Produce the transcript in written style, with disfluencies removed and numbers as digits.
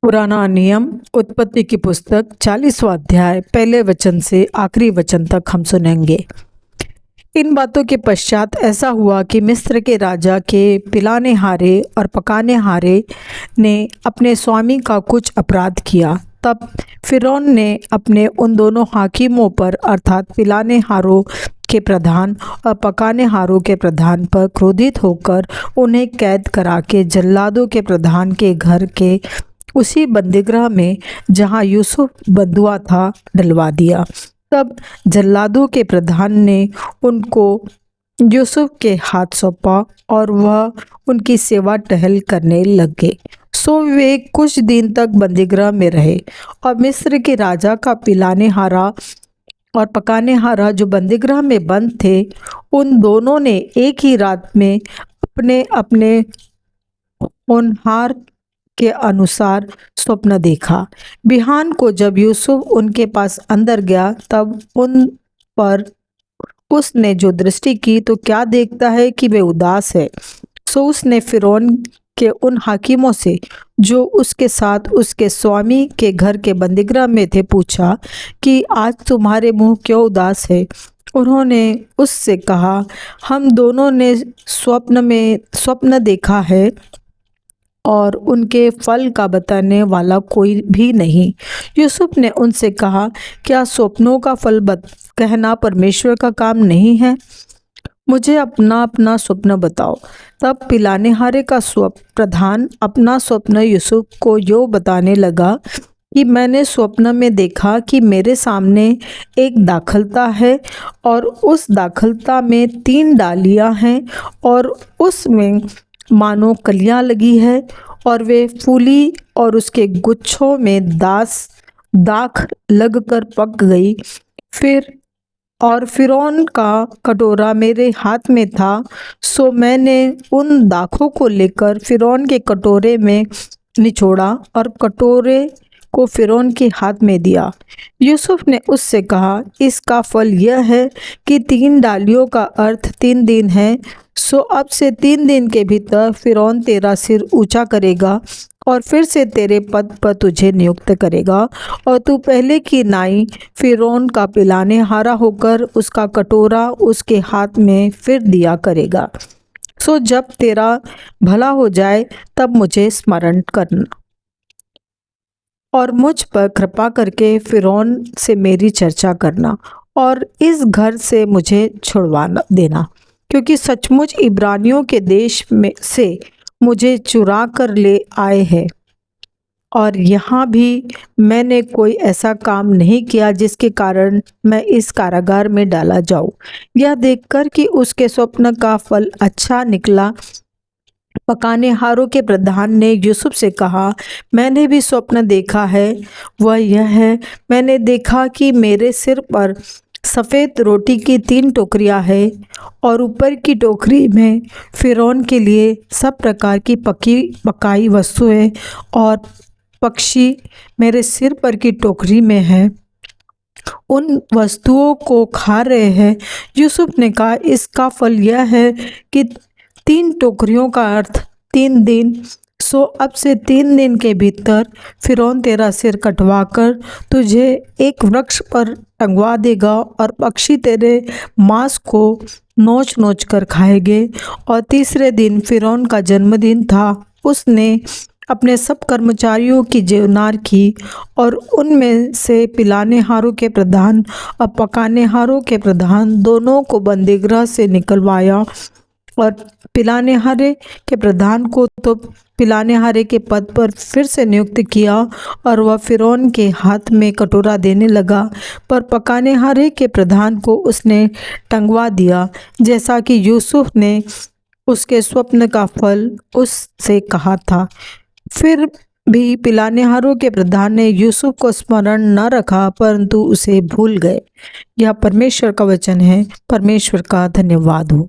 पुराना नियम उत्पत्ति की पुस्तक 40वां अध्याय पहले वचन से आखिरी वचन तक हम सुनेंगे। इन बातों के पश्चात ऐसा हुआ कि मिस्र के राजा के पिलाने हारे और पकाने हारे ने अपने स्वामी का कुछ अपराध किया। तब फिरौन ने अपने उन दोनों हाकिमों पर अर्थात पिलाने हारों के प्रधान और पकाने हारों के प्रधान पर क्रोधित होकर उन्हें कैद करा के जल्लादों के प्रधान के घर के उसी बंदीगृह में जहाँ यूसुफ बंधुआ था डलवा दिया। तब जल्लादों के प्रधान ने उनको यूसुफ के हाथ सौंपा और वह उनकी सेवा टहल करने लगे। सो वे कुछ दिन तक बंदीगृह में रहे और मिस्र के राजा का पिलाने हारा और पकाने हारा जो बंदीगृह में बंद थे, उन दोनों ने एक ही रात में अपने अपने होनहार के अनुसार स्वप्न देखा। बिहान को जब यूसुफ उनके पास अंदर गया तब उन पर उसने जो दृष्टि की तो क्या देखता है कि वे उदास है। सो उसने फिरौन के उन हाकिमों से जो उसके साथ उसके स्वामी के घर के बंदीगृह में थे पूछा कि आज तुम्हारे मुंह क्यों उदास है। उन्होंने उससे कहा, हम दोनों ने स्वप्न देखा है और उनके फल का बताने वाला कोई भी नहीं। यूसुफ ने उनसे कहा, क्या स्वप्नों का फल कहना परमेश्वर का काम नहीं है? मुझे अपना अपना स्वप्न बताओ। तब पिलाने हारे का प्रधान अपना स्वप्न यूसुफ को यो बताने लगा कि मैंने स्वप्न में देखा कि मेरे सामने एक दाखलता है और उस दाखलता में 3 डालियां हैं और उसमें मानो कलियां लगी है और वे फूली और उसके गुच्छों में दाख लगकर पक गई। फिरौन का कटोरा मेरे हाथ में था, सो मैंने उन दाखों को लेकर फिरौन के कटोरे में निचोड़ा और कटोरे को फिरौन के हाथ में दिया। यूसुफ ने उससे कहा, इसका फल यह है कि 3 डालियों का अर्थ 3 दिन है। सो अब से 3 दिन के भीतर फिरौन तेरा सिर ऊंचा करेगा और फिर से तेरे पद पर तुझे नियुक्त करेगा और तू पहले की नाई फिरौन का पिलाने हारा होकर उसका कटोरा उसके हाथ में फिर दिया करेगा। सो जब तेरा भला हो जाए तब मुझे स्मरण करना और मुझ पर कृपा करके फिरौन से मेरी चर्चा करना और इस घर से मुझे छुड़वा देना, क्योंकि सचमुच इब्रानियों के देश में से मुझे चुरा कर ले आए हैं और यहाँ भी मैंने कोई ऐसा काम नहीं किया जिसके कारण मैं इस कारागार में डाला जाऊँ। यह देखकर कि उसके स्वप्न का फल अच्छा निकला, पकाने हारों के प्रधान ने यूसुफ से कहा, मैंने भी स्वप्न देखा है। वह यह है, मैंने देखा कि मेरे सिर पर सफ़ेद रोटी की 3 टोकरियां हैं और ऊपर की टोकरी में फिरौन के लिए सब प्रकार की पकाई वस्तुएं और पक्षी मेरे सिर पर की टोकरी में हैं, उन वस्तुओं को खा रहे हैं। यूसुफ ने कहा, इसका फल यह है कि 3 टोकरियों का अर्थ 3 दिन। सो अब से 3 दिन के भीतर फिरौन तेरा सिर कटवाकर तुझे एक वृक्ष पर टंगवा देगा और पक्षी तेरे मांस को नोच नोच कर खाएंगे। और तीसरे दिन फिरौन का जन्मदिन था। उसने अपने सब कर्मचारियों की जेवनार की और उनमें से पिलाने हारों के प्रधान और पकाने हारों के प्रधान दोनों को बंदीगृह से निकलवाया और पिलाने हारे के प्रधान को तो पिलाने हारे के पद पर फिर से नियुक्त किया और वह फिरौन के हाथ में कटोरा देने लगा, पर पकाने हारे के प्रधान को उसने टंगवा दिया, जैसा कि यूसुफ ने उसके स्वप्न का फल उससे कहा था। फिर भी पिलाने हारों के प्रधान ने यूसुफ को स्मरण न रखा, परंतु उसे भूल गए। यह परमेश्वर का वचन है। परमेश्वर का धन्यवाद हो।